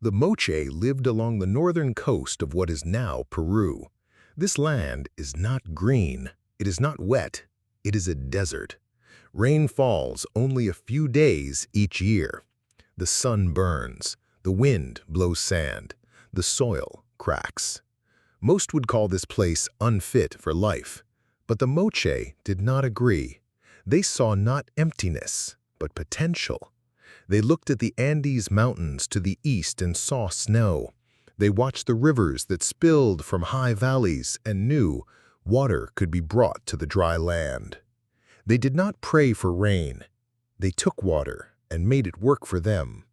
The Moche lived along the northern coast of what is now Peru. This land is not green, it is not wet, it is a desert. Rain falls only a few days each year. The sun burns, the wind blows sand, the soil cracks. Most would call this place unfit for life, but the Moche did not agree. They saw not emptiness, but potential. They looked at the Andes Mountains to the east and saw snow. They watched the rivers that spilled from high valleys and knew water could be brought to the dry land. They did not pray for rain. They took water and made it work for them.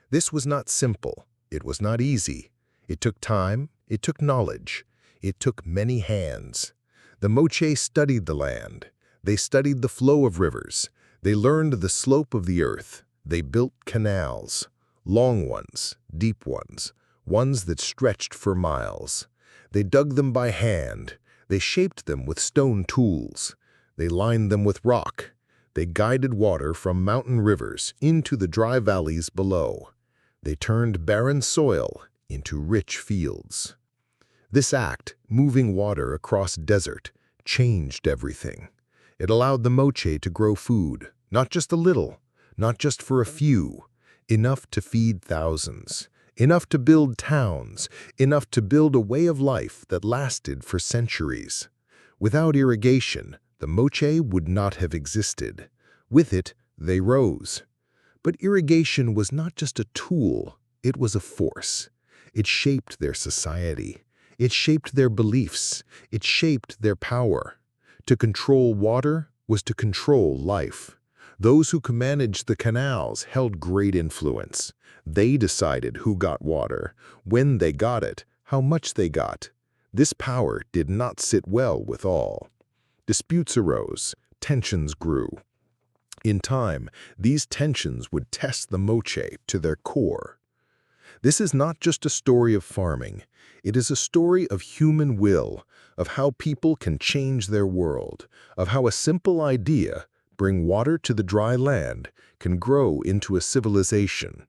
This was not simple. It was not easy. It took time. It took knowledge. It took many hands. The Moche studied the land. They studied the flow of rivers. They learned the slope of the earth. They built canals, long ones, deep ones, ones that stretched for miles. They dug them by hand. They shaped them with stone tools. They lined them with rock. They guided water from mountain rivers into the dry valleys below. They turned barren soil into rich fields. This act, moving water across desert, changed everything. It allowed the Moche to grow food, not just a little, not just for a few, enough to feed thousands, enough to build towns, enough to build a way of life that lasted for centuries. Without irrigation, the Moche would not have existed. With it, they rose. But irrigation was not just a tool, it was a force. It shaped their society. It shaped their beliefs. It shaped their power. To control water was to control life. Those who managed the canals held great influence. They decided who got water, when they got it, how much they got. This power did not sit well with all. Disputes arose, tensions grew. In time, these tensions would test the Moche to their core. This is not just a story of farming. It is a story of human will, of how people can change their world, of how a simple idea, bring water to the dry land, can grow into a civilization.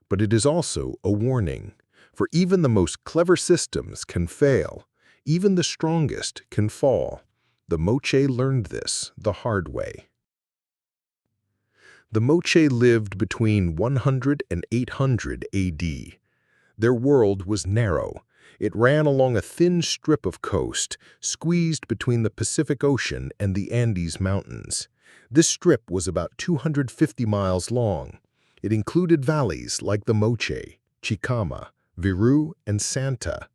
But it is also a warning, for even the most clever systems can fail. Even the strongest can fall. The Moche learned this the hard way. The Moche lived between 100 and 800 AD. Their world was narrow. It ran along a thin strip of coast, squeezed between the Pacific Ocean and the Andes Mountains. This strip was about 250 miles long. It included valleys like the Moche, Chicama, Viru, and Santa.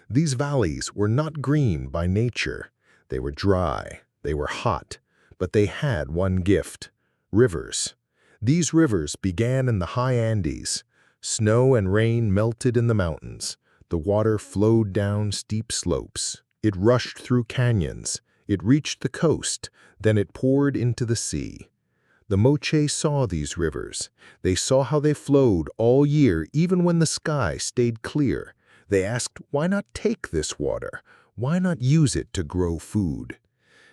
These valleys were not green by nature. They were dry, they were hot, but they had one gift: rivers. These rivers began in the high Andes. Snow and rain melted in the mountains. The water flowed down steep slopes. It rushed through canyons. It reached the coast. Then it poured into the sea. The Moche saw these rivers. They saw how they flowed all year, even when the sky stayed clear. They asked, why not take this water? Why not use it to grow food?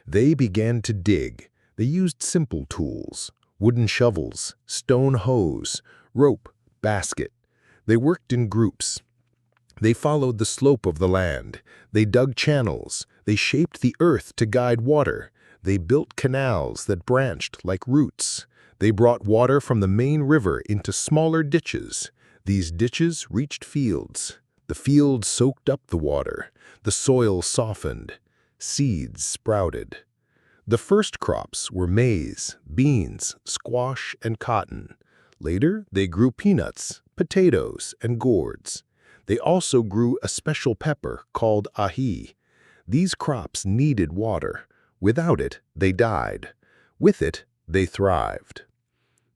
They began to dig. They used simple tools: wooden shovels, stone hoes, rope, basket. They worked in groups. They followed the slope of the land. They dug channels. They shaped the earth to guide water. They built canals that branched like roots. They brought water from the main river into smaller ditches. These ditches reached fields. The fields soaked up the water. The soil softened. Seeds sprouted. The first crops were maize, beans, squash, and cotton. Later, they grew peanuts, potatoes, and gourds. They also grew a special pepper called ají. These crops needed water. Without it, they died. With it, they thrived.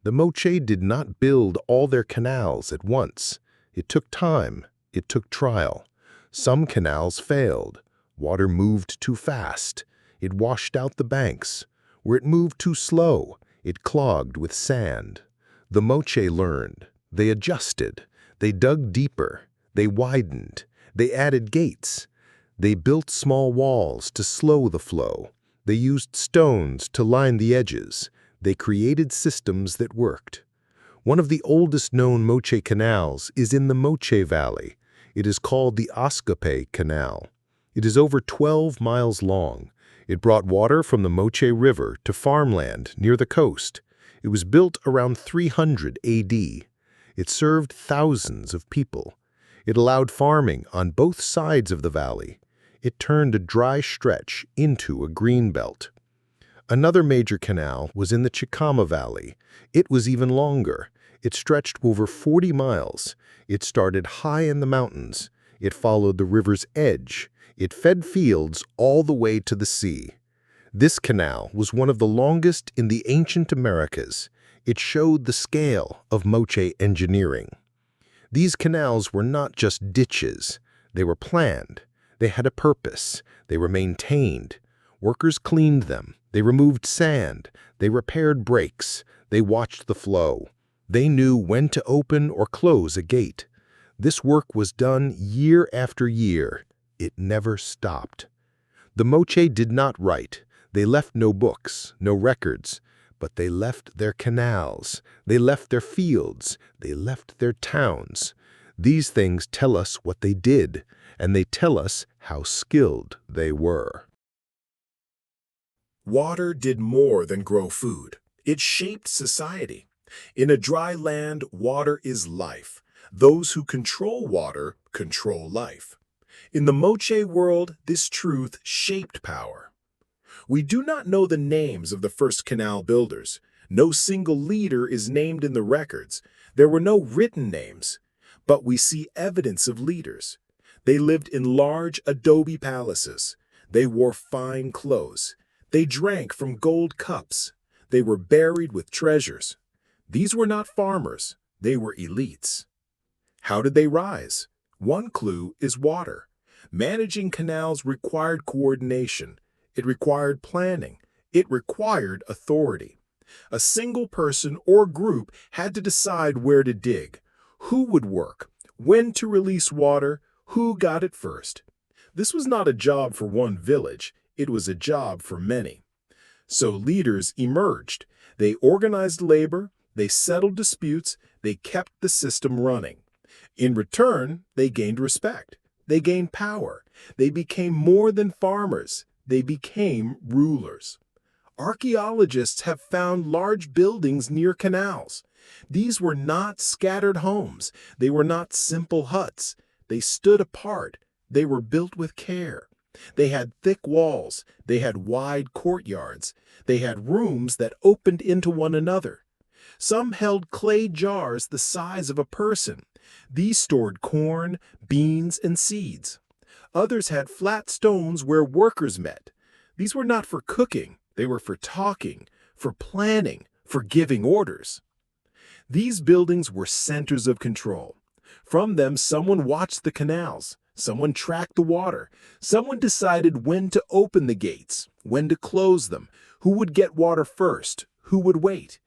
The Moche did not build all their canals at once. It took time. It took trial. Some canals failed. Water moved too fast. It washed out the banks. Where it moved too slow, it clogged with sand. The Moche learned. They adjusted. They dug deeper. They widened. They added gates. They built small walls to slow the flow. They used stones to line the edges. They created systems that worked. One of the oldest known Moche canals is in the Moche Valley. It is called the Ascape Canal. It is over 12 miles long. It brought water from the Moche River to farmland near the coast. It was built around 300 AD. It served thousands of people. It allowed farming on both sides of the valley. It turned a dry stretch into a green belt. Another major canal was in the Chicama Valley. It was even longer. It stretched over 40 miles. It started high in the mountains. It followed the river's edge. It fed fields all the way to the sea. This canal was one of the longest in the ancient Americas. It showed the scale of Moche engineering. These canals were not just ditches. They were planned. They had a purpose. They were maintained. Workers cleaned them. They removed sand. They repaired breaks. They watched the flow. They knew when to open or close a gate. This work was done year after year. It never stopped. The Moche did not write. They left no books, no records, but they left their canals. They left their fields. They left their towns. These things tell us what they did, and they tell us how skilled they were. Water did more than grow food. It shaped society. In a dry land, water is life. Those who control water control life. In the Moche world, this truth shaped power. We do not know the names of the first canal builders. No single leader is named in the records. There were no written names, but we see evidence of leaders. They lived in large adobe palaces. They wore fine clothes. They drank from gold cups. They were buried with treasures. These were not farmers. They were elites. How did they rise? One clue is water. Managing canals required coordination. It required planning. It required authority. A single person or group had to decide where to dig, who would work, when to release water, who got it first. This was not a job for one village. It was a job for many. So leaders emerged. They organized labor. They settled disputes. They kept the system running. In return, they gained respect. They gained power. They became more than farmers. They became rulers. Archaeologists have found large buildings near canals. These were not scattered homes. They were not simple huts. They stood apart. They were built with care. They had thick walls. They had wide courtyards. They had rooms that opened into one another. Some held clay jars the size of a person. These stored corn, beans, and seeds. Others had flat stones where workers met. These were not for cooking. They were for talking, for planning, for giving orders. These buildings were centers of control. From them, someone watched the canals. Someone tracked the water. Someone decided when to open the gates, when to close them, who would get water first, who would wait.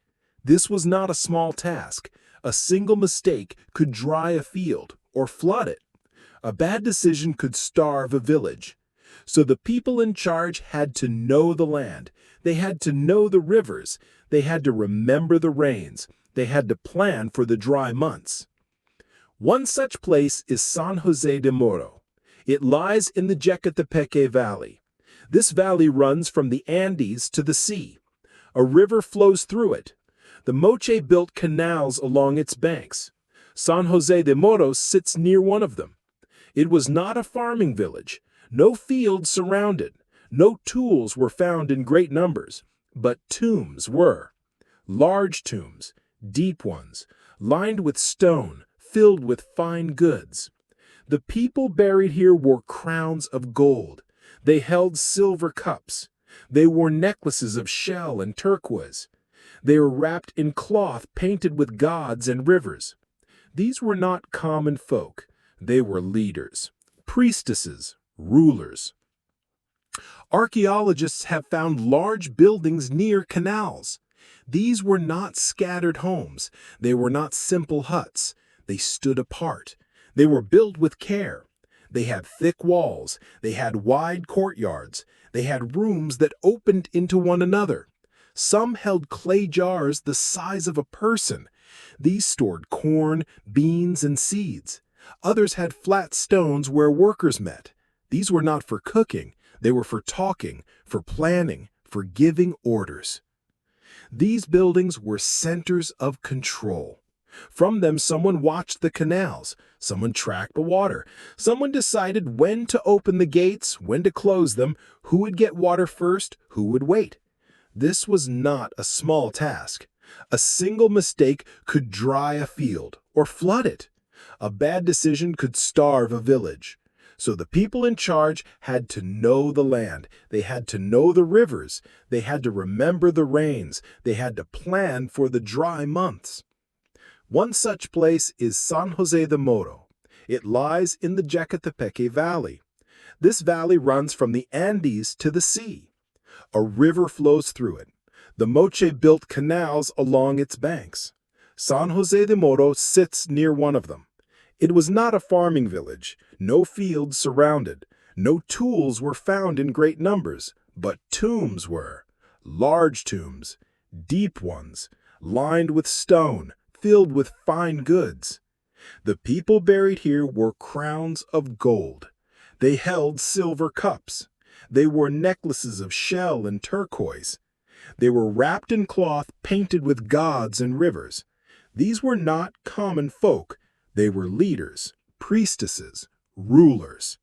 This was not a small task. A single mistake could dry a field or flood it. A bad decision could starve a village. So the people in charge had to know the land. They had to know the rivers. They had to remember the rains. They had to plan for the dry months. One such place is San Jose de Moro. It lies in the Jequetepeque Valley. This valley runs from the Andes to the sea. A river flows through it. The Moche built canals along its banks. San Jose de Moro sits near one of them. It was not a farming village. No fields surrounded. No tools were found in great numbers, but tombs were. Large tombs, deep ones, lined with stone, filled with fine goods. The people buried here wore crowns of gold. They held silver cups. They wore necklaces of shell and turquoise. They were wrapped in cloth painted with gods and rivers. These were not common folk. They were leaders, priestesses, rulers. Archaeologists have found large buildings near canals. These were not scattered homes. They were not simple huts. They stood apart. They were built with care. They had thick walls. They had wide courtyards. They had rooms that opened into one another. Some held clay jars the size of a person. These stored corn, beans, and seeds. Others had flat stones where workers met. These were not for cooking, they were for talking, for planning, for giving orders. These buildings were centers of control. From them, someone watched the canals, someone tracked the water, someone decided when to open the gates, when to close them, who would get water first, who would wait. This was not a small task. A single mistake could dry a field or flood it. A bad decision could starve a village. So the people in charge had to know the land, they had to know the rivers, they had to remember the rains, they had to plan for the dry months. One such place is San Jose de Moro. It lies in the Jequetepeque Valley. This valley runs from the Andes to the sea. A river flows through it. The Moche built canals along its banks. San Jose de Moro sits near one of them. It was not a farming village. No fields surrounded. No tools were found in great numbers, but tombs were. Large tombs, deep ones, lined with stone, filled with fine goods. The people buried here wore crowns of gold. They held silver cups. They wore necklaces of shell and turquoise. They were wrapped in cloth painted with gods and rivers. These were not common folk. They were leaders, priestesses, rulers.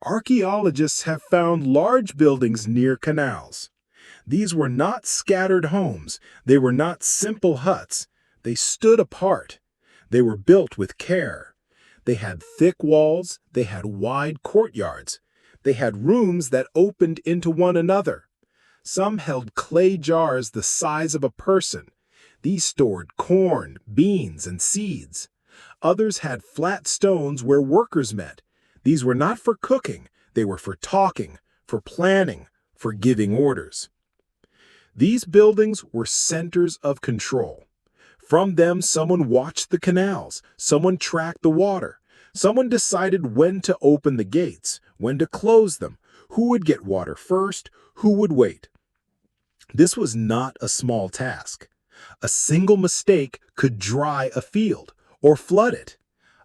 Archaeologists have found large buildings near canals. These were not scattered homes. They were not simple huts. They stood apart. They were built with care. They had thick walls. They had wide courtyards. They had rooms that opened into one another. Some held clay jars the size of a person. These stored corn, beans, and seeds. Others had flat stones where workers met. These were not for cooking. They were for talking, for planning, for giving orders. These buildings were centers of control. From them, someone watched the canals. Someone tracked the water. Someone decided when to open the gates, when to close them, who would get water first, who would wait. This was not a small task. A single mistake could dry a field or flood it.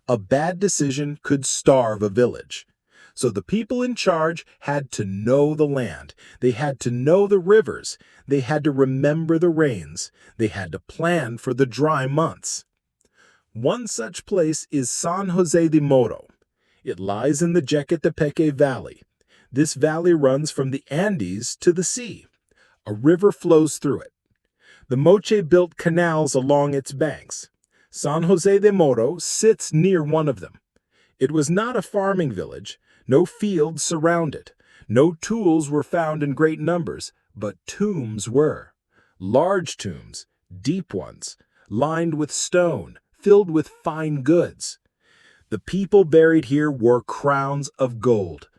A bad decision could starve a village. So the people in charge had to know the land. They had to know the rivers. They had to remember the rains. They had to plan for the dry months. One such place is San Jose de Moro. It lies in the Jequetepeque Valley. This valley runs from the Andes to the sea. A river flows through it. The Moche built canals along its banks. San Jose de Moro sits near one of them. It was not a farming village. No fields surround it. No tools were found in great numbers, but tombs were. Large tombs, deep ones, lined with stone, filled with fine goods. The people buried here wore crowns of gold.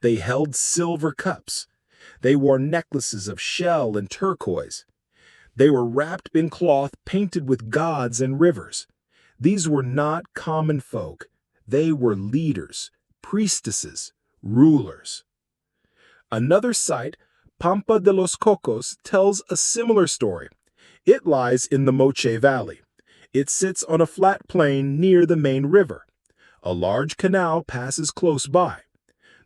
They held silver cups. They wore necklaces of shell and turquoise. They were wrapped in cloth painted with gods and rivers. These were not common folk. They were leaders, priestesses, rulers. Another site, Pampa de los Cocos, tells a similar story. It lies in the Moche Valley. It sits on a flat plain near the main river. A large canal passes close by.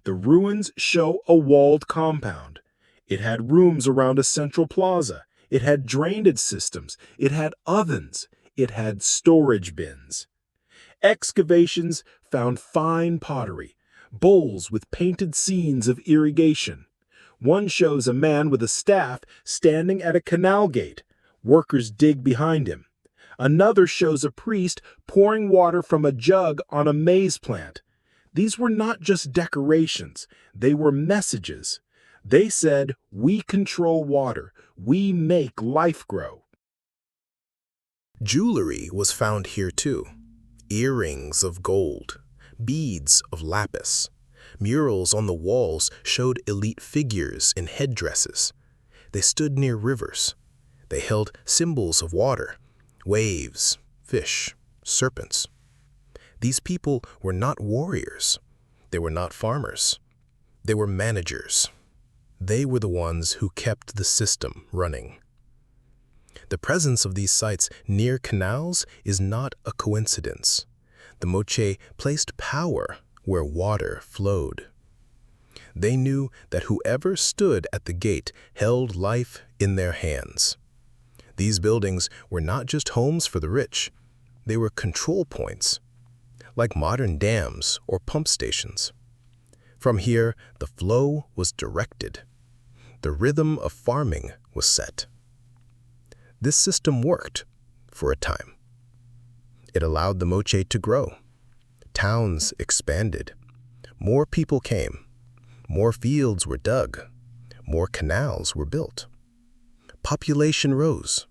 The ruins show a walled compound. It had rooms around a central plaza. It had drainage systems. It had ovens. It had storage bins. Excavations found fine pottery, bowls with painted scenes of irrigation. One shows a man with a staff standing at a canal gate. Workers dig behind him. Another shows a priest pouring water from a jug on a maize plant. These were not just decorations, they were messages. They said, "We control water. We make life grow." Jewelry was found here too. Earrings of gold, beads of lapis. Murals on the walls showed elite figures in headdresses. They stood near rivers. They held symbols of water, waves, fish, serpents. These people were not warriors. They were not farmers. They were managers. They were the ones who kept the system running. The presence of these sites near canals is not a coincidence. The Moche placed power where water flowed. They knew that whoever stood at the gate held life in their hands. These buildings were not just homes for the rich, they were control points, like modern dams or pump stations. From here, the flow was directed. The rhythm of farming was set. This system worked for a time. It allowed the Moche to grow. Towns expanded. More people came. More fields were dug. More canals were built. Population rose.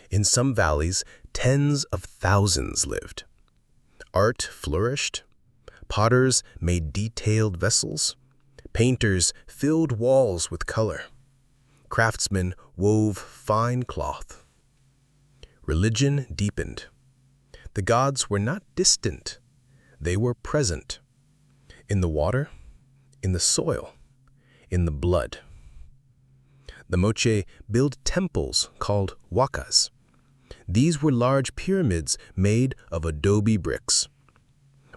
In some valleys, tens of thousands lived. Art flourished. Potters made detailed vessels. Painters filled walls with color. Craftsmen wove fine cloth. Religion deepened. The gods were not distant. They were present. In the water, in the soil, in the blood. The Moche built temples called huacas. These were large pyramids made of adobe bricks.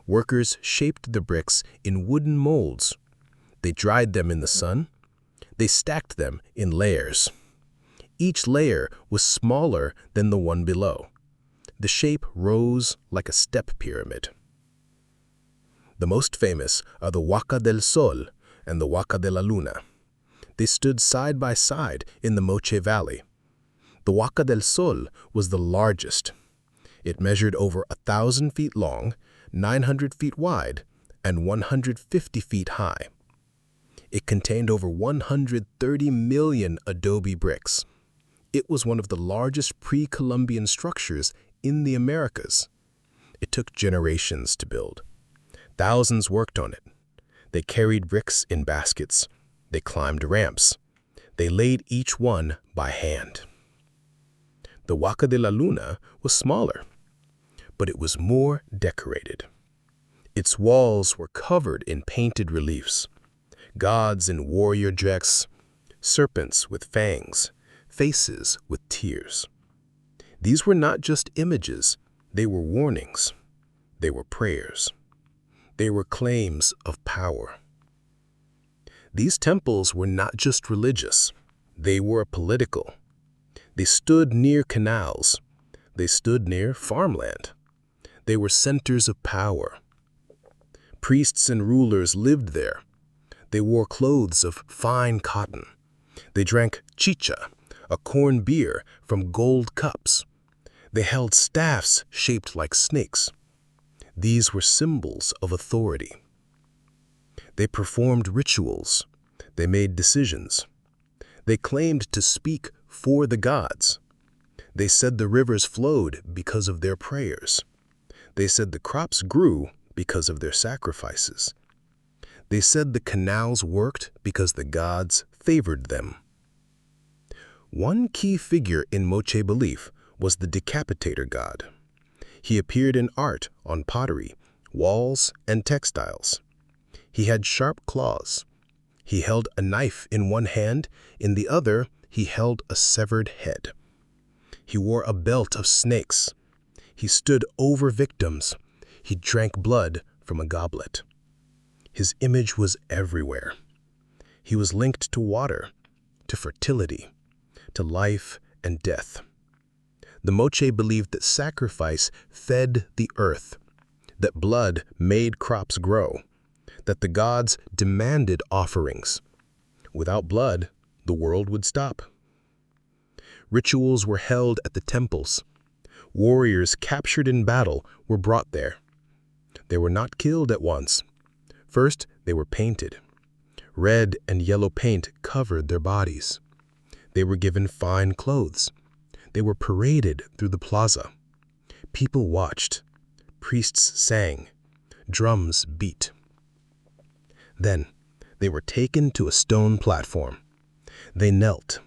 Workers shaped the bricks in wooden molds. They dried them in the sun. They stacked them in layers. Each layer was smaller than the one below. The shape rose like a step pyramid. The most famous are the Huaca del Sol and the Huaca de la Luna. They stood side by side in the Moche Valley. The Huaca del Sol was the largest. It measured over 1,000 feet long, 900 feet wide, and 150 feet high. It contained over 130 million adobe bricks. It was one of the largest pre-Columbian structures in the Americas. It took generations to build. Thousands worked on it. They carried bricks in baskets. They climbed ramps. They laid each one by hand. The Huaca de la Luna was smaller, but it was more decorated. Its walls were covered in painted reliefs, gods in warrior dress, serpents with fangs, faces with tears. These were not just images, they were warnings. They were prayers. They were claims of power. These temples were not just religious, they were political. They stood near canals. They stood near farmland. They were centers of power. Priests and rulers lived there. They wore clothes of fine cotton. They drank chicha, a corn beer, from gold cups. They held staffs shaped like snakes. These were symbols of authority. They performed rituals. They made decisions. They claimed to speak for the gods. They said the rivers flowed because of their prayers. They said the crops grew because of their sacrifices. They said the canals worked because the gods favored them. One key figure in Moche belief was the decapitator god. He appeared in art on pottery, walls, and textiles. He had sharp claws. He held a knife in one hand, in the other he held a severed head. He wore a belt of snakes. He stood over victims. He drank blood from a goblet. His image was everywhere. He was linked to water, to fertility, to life and death. The Moche believed that sacrifice fed the earth, that blood made crops grow, that the gods demanded offerings. Without blood, the world would stop. Rituals were held at the temples. Warriors captured in battle were brought there. They were not killed at once. First, they were painted. Red and yellow paint covered their bodies. They were given fine clothes. They were paraded through the plaza. People watched. Priests sang. Drums beat. Then, they were taken to a stone platform. They knelt.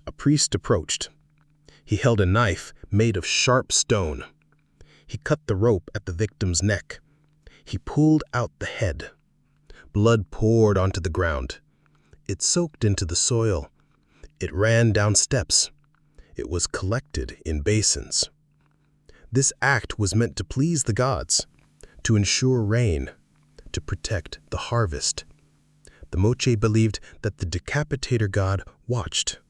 A priest approached. He held a knife made of sharp stone. He cut the rope at the victim's neck. He pulled out the head. Blood poured onto the ground. It soaked into the soil. It ran down steps. It was collected in basins. This act was meant to please the gods, to ensure rain, to protect the harvest. The Moche believed that the decapitator god watched,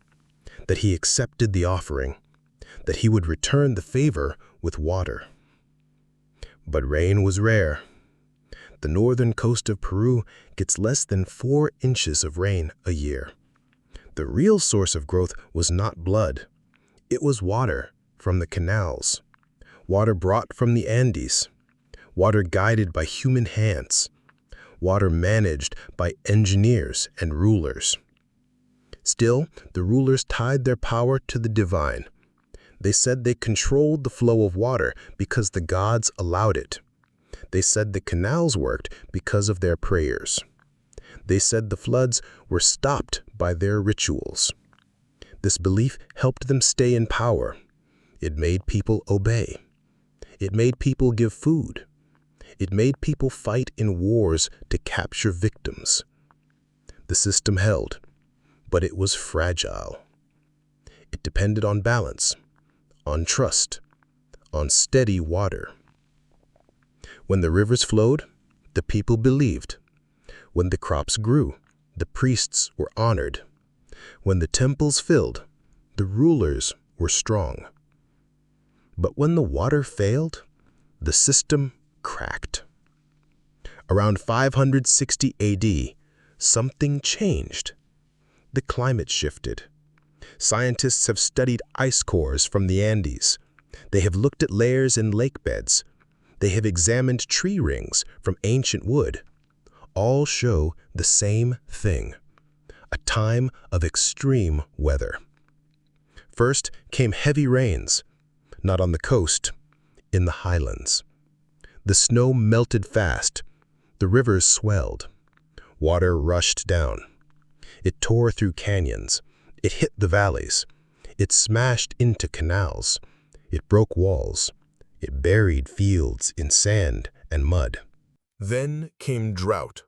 that he accepted the offering, that he would return the favor with water. But rain was rare. The northern coast of Peru gets less than 4 inches of rain a year. The real source of growth was not blood. It was water from the canals, water brought from the Andes, water guided by human hands, water managed by engineers and rulers. Still, the rulers tied their power to the divine. They said they controlled the flow of water because the gods allowed it. They said the canals worked because of their prayers. They said the floods were stopped by their rituals. This belief helped them stay in power. It made people obey. It made people give food. It made people fight in wars to capture victims. The system held, but it was fragile. It depended on balance, on trust, on steady water. When the rivers flowed, the people believed. When the crops grew, the priests were honored. When the temples filled, the rulers were strong. But when the water failed, the system cracked. Around 560 AD, something changed. The climate shifted. Scientists have studied ice cores from the Andes. They have looked at layers in lake beds. They have examined tree rings from ancient wood. All show the same thing: a time of extreme weather. First came heavy rains, not on the coast, in the highlands. The snow melted fast. The rivers swelled. Water rushed down. It tore through canyons. It hit the valleys. It smashed into canals. It broke walls. It buried fields in sand and mud. Then came drought.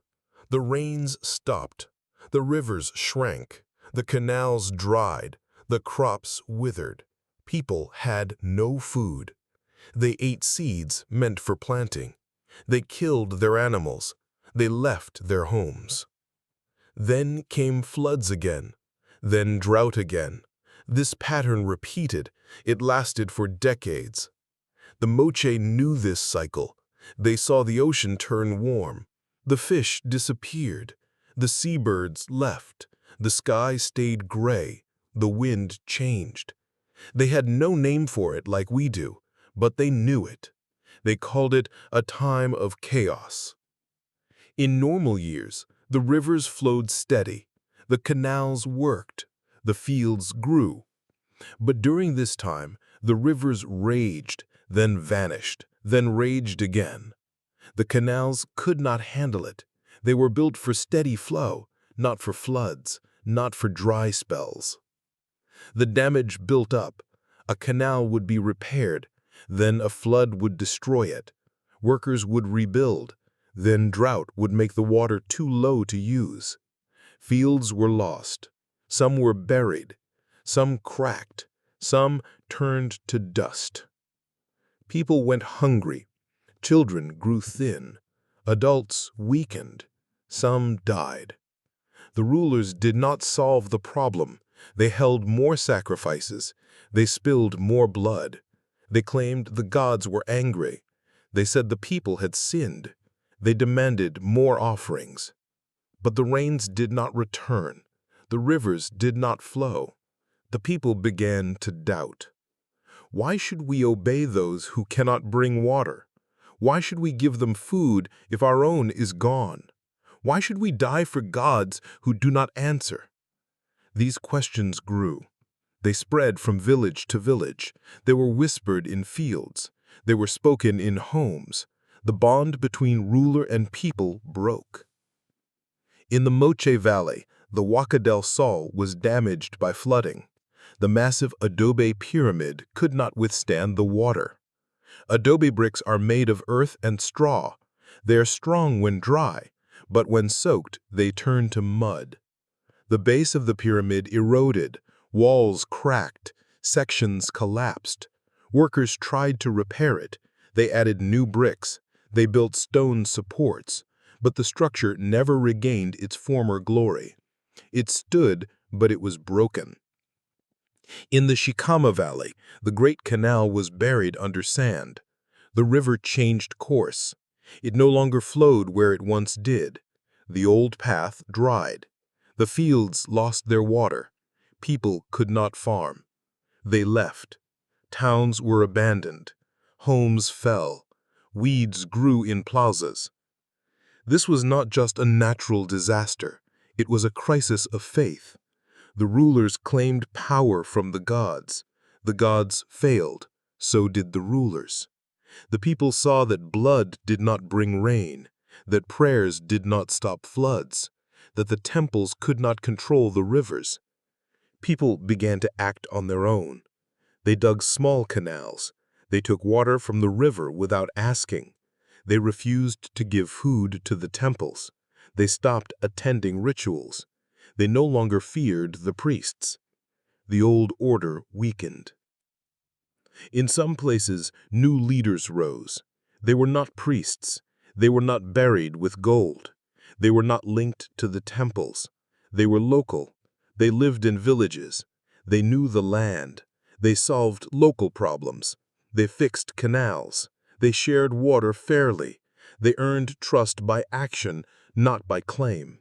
The rains stopped. The rivers shrank. The canals dried. The crops withered. People had no food. They ate seeds meant for planting. They killed their animals. They left their homes. Then came floods again. Then drought again. This pattern repeated. It lasted for decades. The Moche knew this cycle. They saw the ocean turn warm. The fish disappeared. The seabirds left. The sky stayed gray. The wind changed. They had no name for it like we do, but they knew it. They called it a time of chaos. In normal years, the rivers flowed steady. The canals worked. The fields grew. But during this time, the rivers raged, then vanished, then raged again. The canals could not handle it. They were built for steady flow, not for floods, not for dry spells. The damage built up. A canal would be repaired, then a flood would destroy it. Workers would rebuild, then drought would make the water too low to use. Fields were lost. Some were buried. Some cracked. Some turned to dust. People went hungry. Children grew thin. Adults weakened. Some died. The rulers did not solve the problem. They held more sacrifices. They spilled more blood. They claimed the gods were angry. They said the people had sinned. They demanded more offerings. But the rains did not return. The rivers did not flow. The people began to doubt. Why should we obey those who cannot bring water? Why should we give them food if our own is gone? Why should we die for gods who do not answer? These questions grew. They spread from village to village. They were whispered in fields. They were spoken in homes. The bond between ruler and people broke. In the Moche Valley, the Huaca del Sol was damaged by flooding. The massive adobe pyramid could not withstand the water. Adobe bricks are made of earth and straw. They are strong when dry, but when soaked, they turn to mud. The base of the pyramid eroded, walls cracked, Sections collapsed. Workers tried to repair it. They added new bricks. They built stone supports. But the structure never regained its former glory. It stood, but it was broken. In the Shikama Valley, the Great Canal was buried under sand. The river changed course. It no longer flowed where it once did. The old path dried. The fields lost their water. People could not farm. They left. Towns were abandoned. Homes fell. Weeds grew in plazas. This was not just a natural disaster. It was a crisis of faith. The rulers claimed power from the gods. The gods failed. So did the rulers. The people saw that blood did not bring rain, that prayers did not stop floods, that the temples could not control the rivers. People began to act on their own. They dug small canals. They took water from the river without asking. They refused to give food to the temples. They stopped attending rituals. They no longer feared the priests. The old order weakened. In some places, new leaders rose. They were not priests. They were not buried with gold. They were not linked to the temples. They were local. They lived in villages. They knew the land. They solved local problems. They fixed canals. They shared water fairly. They earned trust by action, not by claim.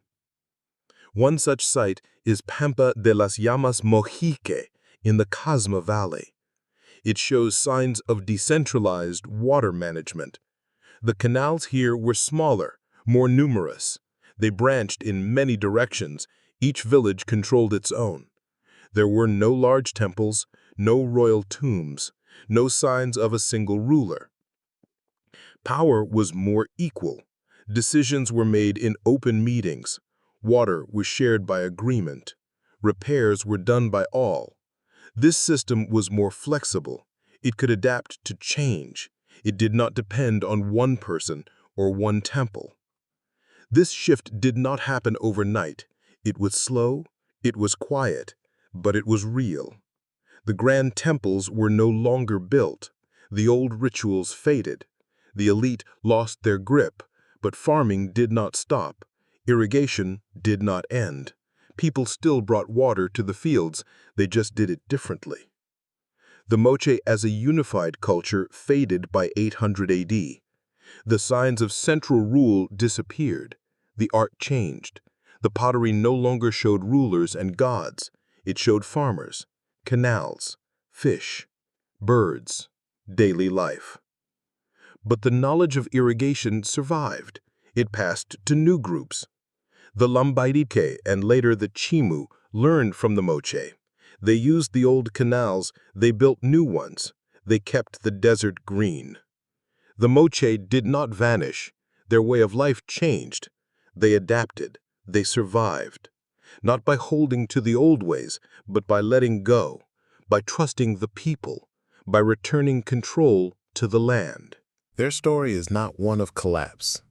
One such site is Pampa de las Llamas Mojique in the Casma Valley. It shows signs of decentralized water management. The canals here were smaller, more numerous. They branched in many directions. Each village controlled its own. There were no large temples, no royal tombs, no signs of a single ruler. Power was more equal. Decisions were made in open meetings. Water was shared by agreement. Repairs were done by all. This system was more flexible. It could adapt to change. It did not depend on one person or one temple. This shift did not happen overnight. It was slow, it was quiet, but it was real. The grand temples were no longer built. The old rituals faded. The elite lost their grip, but farming did not stop. Irrigation did not end. People still brought water to the fields, they just did it differently. The Moche as a unified culture faded by 800 AD. The signs of central rule disappeared. The art changed. The pottery no longer showed rulers and gods. It showed farmers, canals, fish, birds, daily life. But the knowledge of irrigation survived. It passed to new groups. The Lambairike and later the Chimu learned from the Moche. They used the old canals, they built new ones. They kept the desert green. The Moche did not vanish. Their way of life changed. They adapted. They survived. Not by holding to the old ways, but by letting go, by trusting the people, by returning control to the land. Their story is not one of collapse.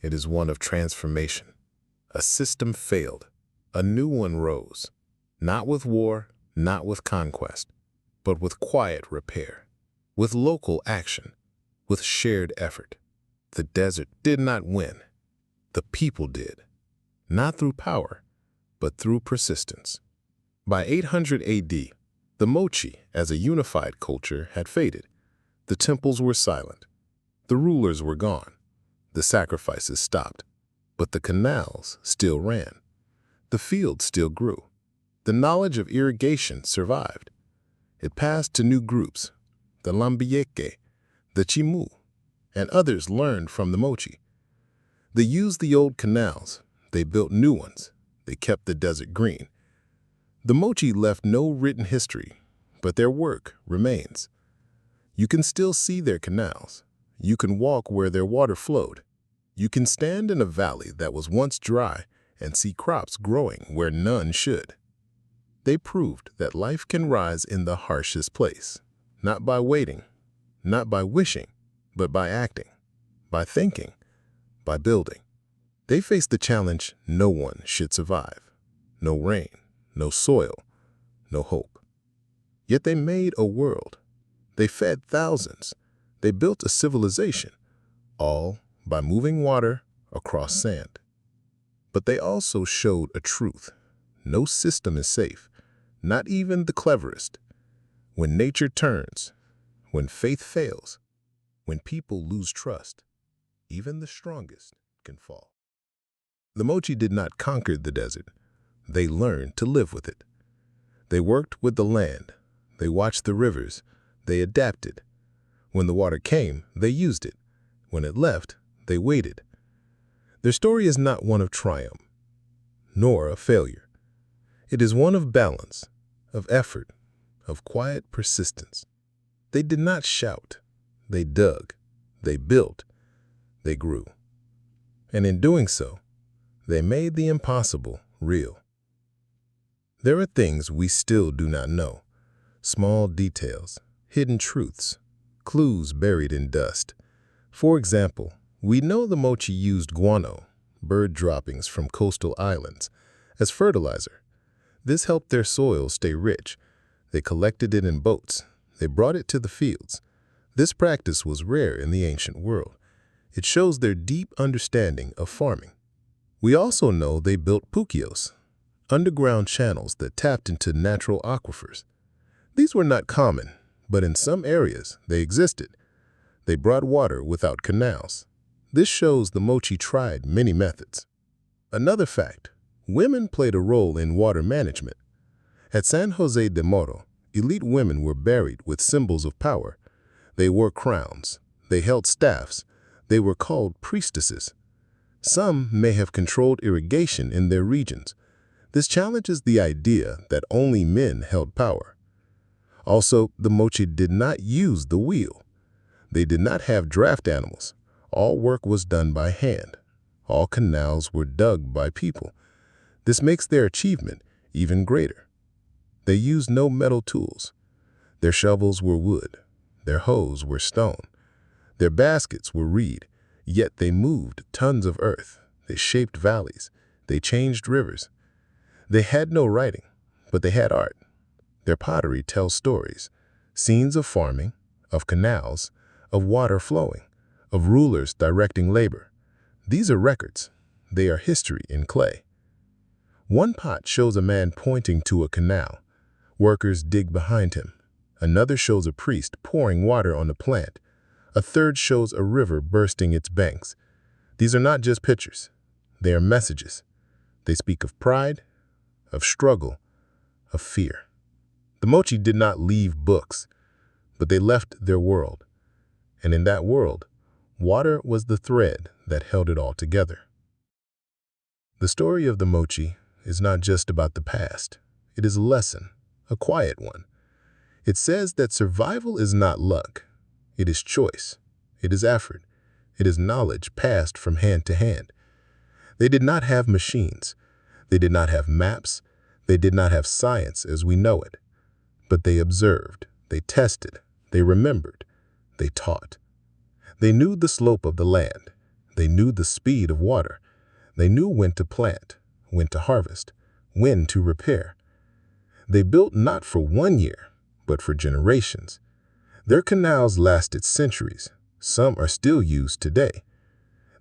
It is one of transformation. A system failed. A new one rose. Not with war, not with conquest, but with quiet repair, with local action, with shared effort. The desert did not win. The people did. Not through power, but through persistence. By 800 AD, the Moche as a unified culture had faded. The temples were silent. The rulers were gone. The sacrifices stopped. But the canals still ran. The fields still grew. The knowledge of irrigation survived. It passed to new groups, the Lambairike, the Chimu, and others learned from the Moche. They used the old canals. They built new ones. They kept the desert green. The Moche left no written history, but their work remains. You can still see their canals. You can walk where their water flowed. You can stand in a valley that was once dry and see crops growing where none should. They proved that life can rise in the harshest place, not by waiting, not by wishing, but by acting, by thinking, by building. They faced the challenge no one should survive. No rain, no soil, no hope. Yet they made a world. They fed thousands. They built a civilization, all by moving water across sand. But they also showed a truth. No system is safe, not even the cleverest. When nature turns, when faith fails, when people lose trust, even the strongest can fall. The Moche did not conquer the desert. They learned to live with it. They worked with the land. They watched the rivers. They adapted. When the water came, they used it. When it left, they waited. Their story is not one of triumph, nor of failure. It is one of balance, of effort, of quiet persistence. They did not shout. They dug. They built. They grew. And in doing so, they made the impossible real. There are things we still do not know. Small details, hidden truths, clues buried in dust. For example, we know the Moche used guano, bird droppings from coastal islands, as fertilizer. This helped their soil stay rich. They collected it in boats. They brought it to the fields. This practice was rare in the ancient world. It shows their deep understanding of farming. We also know they built puquios, underground channels that tapped into natural aquifers. These were not common, but in some areas they existed. They brought water without canals. This shows the Moche tried many methods. Another fact, women played a role in water management. At San Jose de Moro, elite women were buried with symbols of power. They wore crowns. They held staffs. They were called priestesses. Some may have controlled irrigation in their regions. This challenges the idea that only men held power. Also, the Moche did not use the wheel. They did not have draft animals. All work was done by hand. All canals were dug by people. This makes their achievement even greater. They used no metal tools. Their shovels were wood. Their hoes were stone. Their baskets were reed. Yet they moved tons of earth. They shaped valleys. They changed rivers. They had no writing, but they had art. Their pottery tells stories, scenes of farming, of canals, of water flowing, of rulers directing labor. These are records. They are history in clay. One pot shows a man pointing to a canal. Workers dig behind him. Another shows a priest pouring water on a plant. A third shows a river bursting its banks. These are not just pictures. They are messages. They speak of pride, of struggle, of fear. The Moche did not leave books, but they left their world. And in that world, water was the thread that held it all together. The story of the Moche is not just about the past. It is a lesson, a quiet one. It says that survival is not luck. It is choice. It is effort. It is knowledge passed from hand to hand. They did not have machines. They did not have maps. They did not have science as we know it. But they observed, they tested, they remembered, they taught. They knew the slope of the land. They knew the speed of water. They knew when to plant, when to harvest, when to repair. They built not for 1 year, but for generations. Their canals lasted centuries. Some are still used today.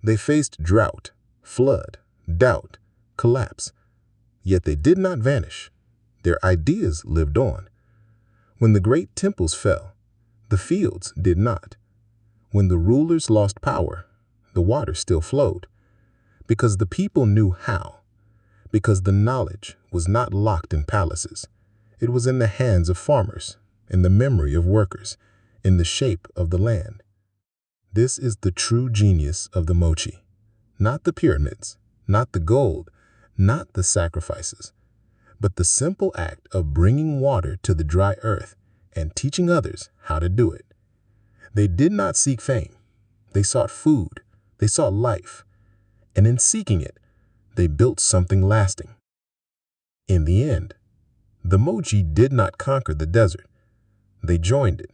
They faced drought, flood, doubt, collapse. Yet they did not vanish. Their ideas lived on. When the great temples fell, the fields did not. When the rulers lost power, the water still flowed. Because the people knew how. Because the knowledge was not locked in palaces. It was in the hands of farmers, in the memory of workers, in the shape of the land. This is the true genius of the Moche. Not the pyramids, not the gold, not the sacrifices, but the simple act of bringing water to the dry earth and teaching others how to do it. They did not seek fame. They sought food. They sought life. And in seeking it, they built something lasting. In the end, the Moche did not conquer the desert. They joined it.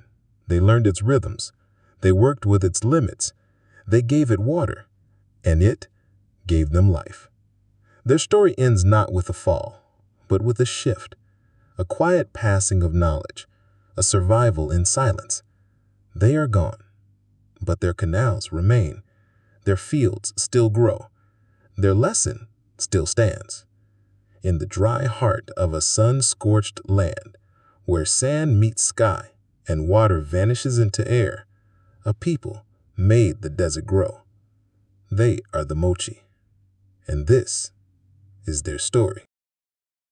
They learned its rhythms. They worked with its limits. They gave it water, and it gave them life. Their story ends not with a fall, but with a shift, a quiet passing of knowledge, a survival in silence. They are gone, but their canals remain. Their fields still grow. Their lesson still stands. In the dry heart of a sun-scorched land, where sand meets sky and water vanishes into air, a people made the desert grow. They are the Moche, and this is their story.